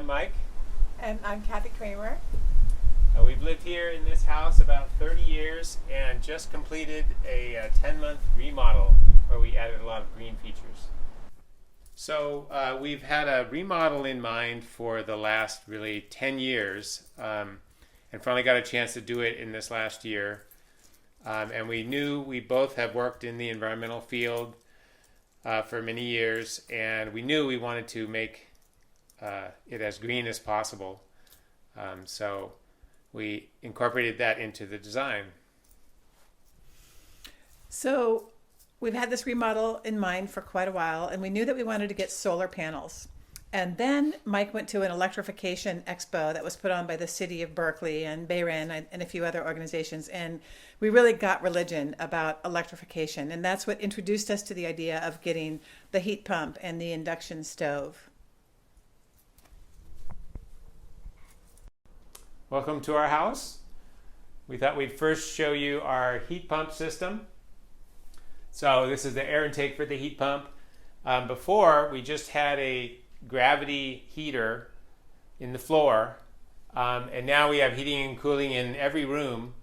I'm Mike. And I'm Kathy Kramer. We've lived here in this house about 30 years and just completed a 10-month remodel where we added a lot of green features. So we've had a remodel in mind for the last really 10 years and finally got a chance to do it in this last year. And we knew we both have worked in the environmental field for many years, and we knew we wanted to make it as green as possible. So we incorporated that into the design. So we've had this remodel in mind for quite a while, and we knew that we wanted to get solar panels. And then Mike went to an electrification expo that was put on by the city of Berkeley and Bayren and a few other organizations. And we really got religion about electrification. And that's what introduced us to the idea of getting the heat pump and the induction stove. Welcome to our house. We thought we'd first show you our heat pump system. So this is the air intake for the heat pump. Before, we just had a gravity heater in the floor, and now we have heating and cooling in every room.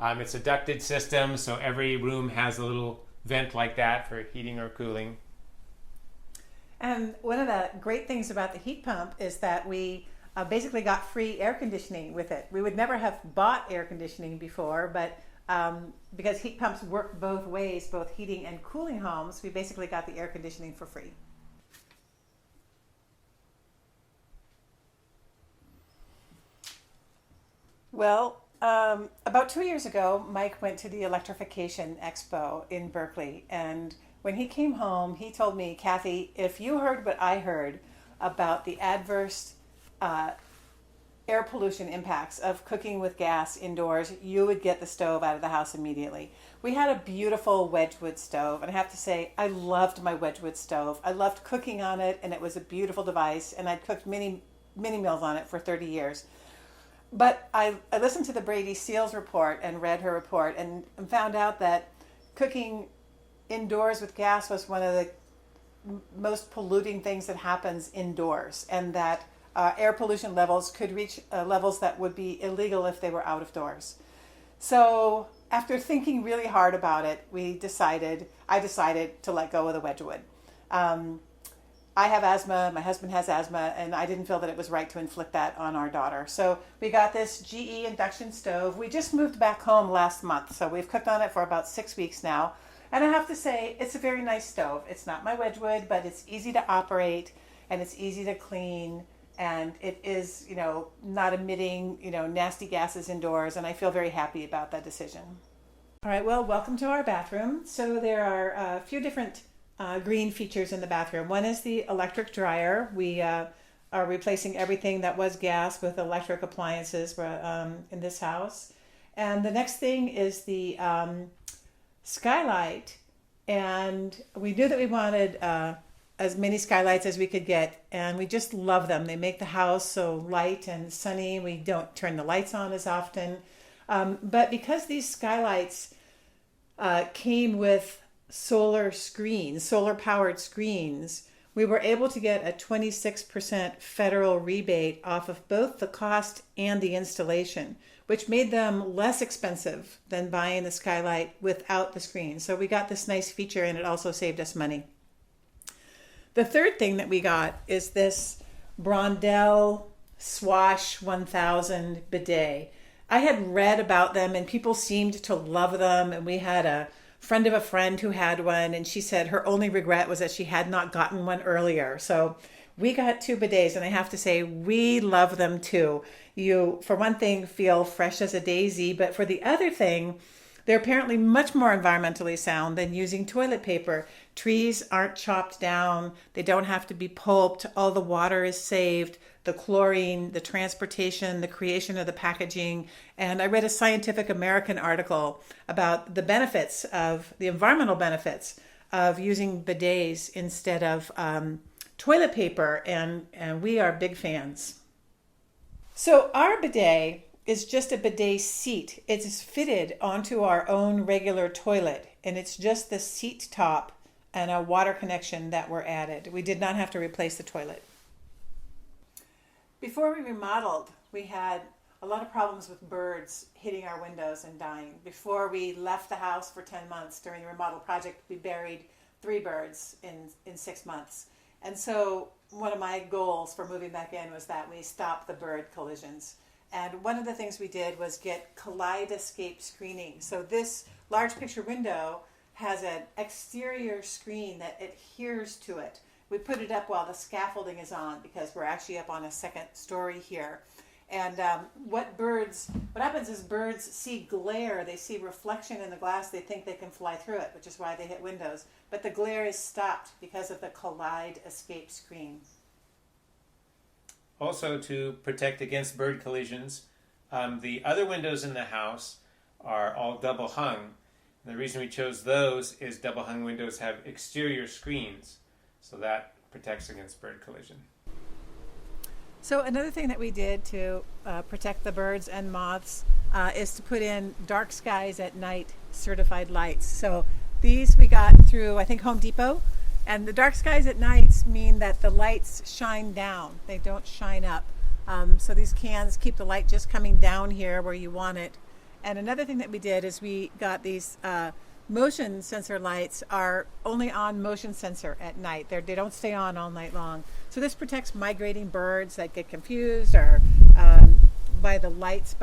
It's a ducted system, so every room has a little vent like that for heating or cooling. And one of the great things about the heat pump is that we basically got free air conditioning with it. We would never have bought air conditioning before, but because heat pumps work both ways, both heating and cooling homes, we basically got the air conditioning for free. Well, about 2 years ago, Mike went to the Electrification Expo in Berkeley. And when he came home, he told me, Kathy, if you heard what I heard about the adverse air pollution impacts of cooking with gas indoors, you would get the stove out of the house immediately. We had a beautiful Wedgwood stove, and I have to say, I loved my Wedgwood stove. I loved cooking on it, and it was a beautiful device, and I'd cooked many meals on it for 30 years. But I listened to the Brady Seals report and read her report and found out that cooking indoors with gas was one of the most polluting things that happens indoors, and that air pollution levels could reach levels that would be illegal if they were out of doors. So after thinking really hard about it, I decided to let go of the Wedgwood. I have asthma, my husband has asthma, and I didn't feel that it was right to inflict that on our daughter. So we got this GE induction stove. We just moved back home last month, so we've cooked on it for about 6 weeks now. And I have to say, it's a very nice stove. It's not my Wedgwood, but it's easy to operate, and it's easy to clean, and it is, not emitting, nasty gases indoors, and I feel very happy about that decision. All right, well, welcome to our bathroom. So there are a few different green features in the bathroom. One is the electric dryer. We are replacing everything that was gas with electric appliances in this house. And the next thing is the skylight. And we knew that we wanted as many skylights as we could get, and we just love them. They make the house so light and sunny. We don't turn the lights on as often. But because these skylights came with solar powered screens, we were able to get a 26% federal rebate off of both the cost and the installation, which made them less expensive than buying the skylight without the screen. So we got this nice feature, and it also saved us money. The third thing that we got is this Brondell Swash 1000 bidet. I had read about them, and people seemed to love them, and we had a friend of a friend who had one, and she said her only regret was that she had not gotten one earlier. So we got 2 bidets, and I have to say we love them too. You, for one thing, feel fresh as a daisy, but for the other thing, they're apparently much more environmentally sound than using toilet paper. Trees aren't chopped down. They don't have to be pulped. All the water is saved. The chlorine, the transportation, the creation of the packaging. And I read a Scientific American article about the environmental benefits of using bidets instead of toilet paper. And we are big fans. So our bidet is just a bidet seat. It's fitted onto our own regular toilet, and it's just the seat top and a water connection that were added. We did not have to replace the toilet. Before we remodeled, we had a lot of problems with birds hitting our windows and dying. Before we left the house for 10 months during the remodel project, we buried 3 birds in 6 months. And so one of my goals for moving back in was that we stop the bird collisions. And one of the things we did was get kaleidoscope screening. So this large picture window has an exterior screen that adheres to it. We put it up while the scaffolding is on because we're actually up on a second story here. And what happens is birds see glare, they see reflection in the glass, they think they can fly through it, which is why they hit windows. But the glare is stopped because of the kaleidoscope screen. Also, to protect against bird collisions, the other windows in the house are all double hung. And the reason we chose those is double hung windows have exterior screens, so that protects against bird collision. So another thing that we did to protect the birds and moths is to put in dark skies at night certified lights. So these we got through, I think, Home Depot. And the dark skies at night mean that the lights shine down. They don't shine up. So these cans keep the light just coming down here where you want it. And another thing that we did is we got these motion sensor lights are only on motion sensor at night. They don't stay on all night long. So this protects migrating birds that get confused or by the lights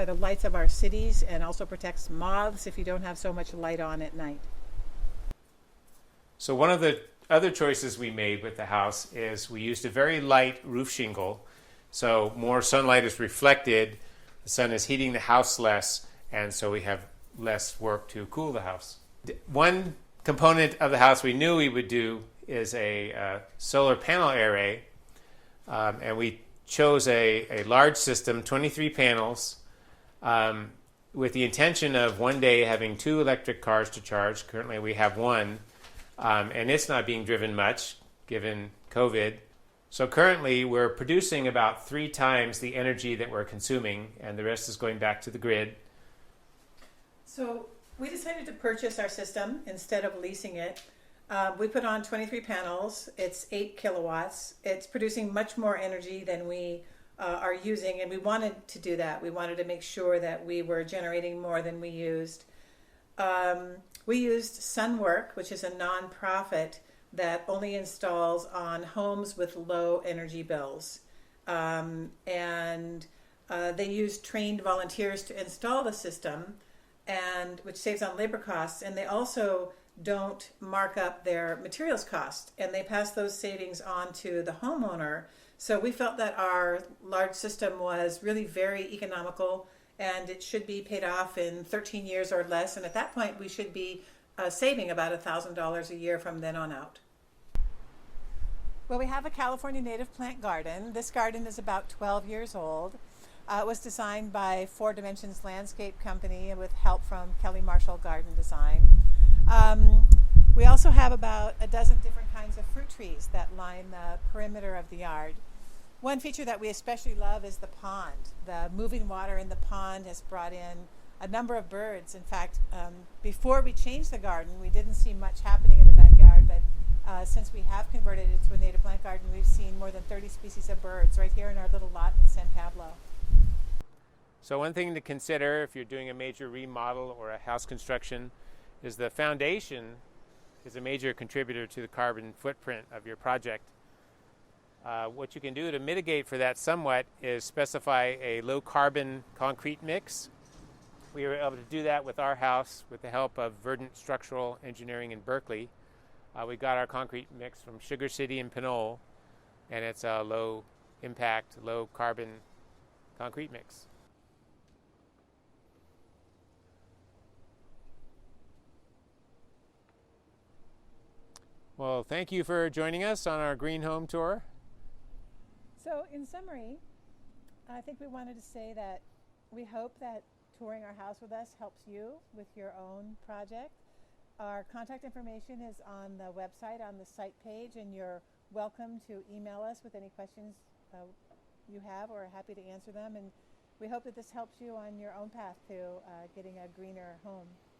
of our cities, and also protects moths if you don't have so much light on at night. So one of the other choices we made with the house is we used a very light roof shingle. So more sunlight is reflected, the sun is heating the house less, and so we have less work to cool the house. One component of the house we knew we would do is a solar panel array, and we chose a large system, 23 panels, with the intention of one day having 2 electric cars to charge. Currently we have one, and it's not being driven much given COVID. So currently we're producing about 3 times the energy that we're consuming, and the rest is going back to the grid. So we decided to purchase our system instead of leasing it. We put on 23 panels. It's 8 kilowatts. It's producing much more energy than we are using, and we wanted to do that. We wanted to make sure that we were generating more than we used. We used Sunwork, which is a nonprofit that only installs on homes with low energy bills. And they use trained volunteers to install the system, and which saves on labor costs. And they also don't mark up their materials cost, and they pass those savings on to the homeowner. So we felt that our large system was really very economical, and it should be paid off in 13 years or less. And at that point, we should be saving about $1,000 a year from then on out. Well, we have a California native plant garden. This garden is about 12 years old. It was designed by 4 Dimensions Landscape Company with help from Kelly Marshall Garden Design. We also have about a dozen different kinds of fruit trees that line the perimeter of the yard. One feature that we especially love is the pond. The moving water in the pond has brought in a number of birds. In fact, before we changed the garden, we didn't see much happening in the backyard, but since we have converted it to a native plant garden, we've seen more than 30 species of birds right here in our little lot in San Pablo. So one thing to consider if you're doing a major remodel or a house construction is the foundation is a major contributor to the carbon footprint of your project. What you can do to mitigate for that somewhat is specify a low carbon concrete mix. We were able to do that with our house with the help of Verdant Structural Engineering in Berkeley. We got our concrete mix from Sugar City and Pinole, and it's a low impact, low carbon concrete mix. Well, thank you for joining us on our green home tour. So in summary, I think we wanted to say that we hope that touring our house with us helps you with your own project. Our contact information is on the website, on the site page, and you're welcome to email us with any questions you have. We're happy to answer them, and we hope that this helps you on your own path to getting a greener home.